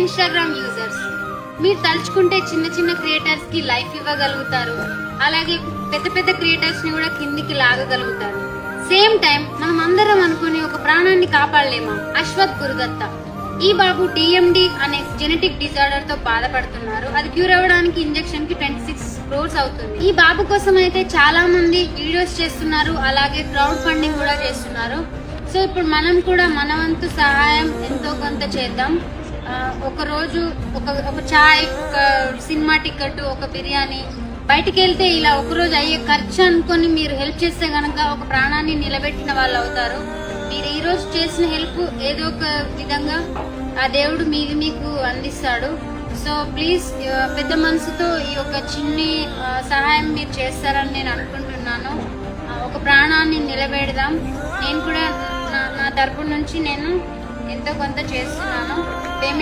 Instagram users, మీరు తలుచుకుంటే చిన్న చిన్న క్రియేటర్స్ కి లైఫ్ ఇవ్వగలుగుతారు, అలాగే పెద్ద పెద్ద క్రియేటర్స్ ని కూడా కిందికి లాగగలుగుతారు. సేమ్ టైం మనం అందరం అనుకుని ఒక ప్రాణాన్ని కాపాడలేమా? అశ్వత్ గురుదత్త, ఈ బాబు డిఎండి అనే జెనెటిక్ డిజార్డర్ తో బాధపడుతున్నారు. అది క్యూర్ అవ్వడానికి ఇంజెక్షన్ కి 26 crores అవుతుంది. ఈ బాబు కోసం అయితే చాలా మంది వీడియోస్ చేస్తున్నారు, అలాగే క్రౌడ్ ఫండింగ్ కూడా చేస్తున్నారు. సో ఇప్పుడు మనం కూడా మన వంతు సహాయం ఎంతో కొంత చేద్దాం. ఒక రోజు ఒక చాయ్, ఒక సినిమా టికెట్, ఒక బిర్యానీ, బయటికి వెళ్తే ఇలా ఒక రోజు అయ్యే ఖర్చు అనుకొని మీరు హెల్ప్ చేస్తే గనక ఒక ప్రాణాన్ని నిలబెట్టిన వాళ్ళు అవుతారు. మీరు ఈ రోజు చేసిన హెల్ప్ ఏదో ఒక విధంగా ఆ దేవుడు మీకు అందిస్తాడు. సో ప్లీజ్ పెద్ద మనసుతో ఈ ఒక చిన్ని సహాయం మీరు చేస్తారని నేను అనుకుంటున్నాను. ఒక ప్రాణాన్ని నిలబెడదాం. నేను కూడా నా తరపు నుంచి నేను ఎంతో కొంత చేస్తున్నాను. పేమెంట్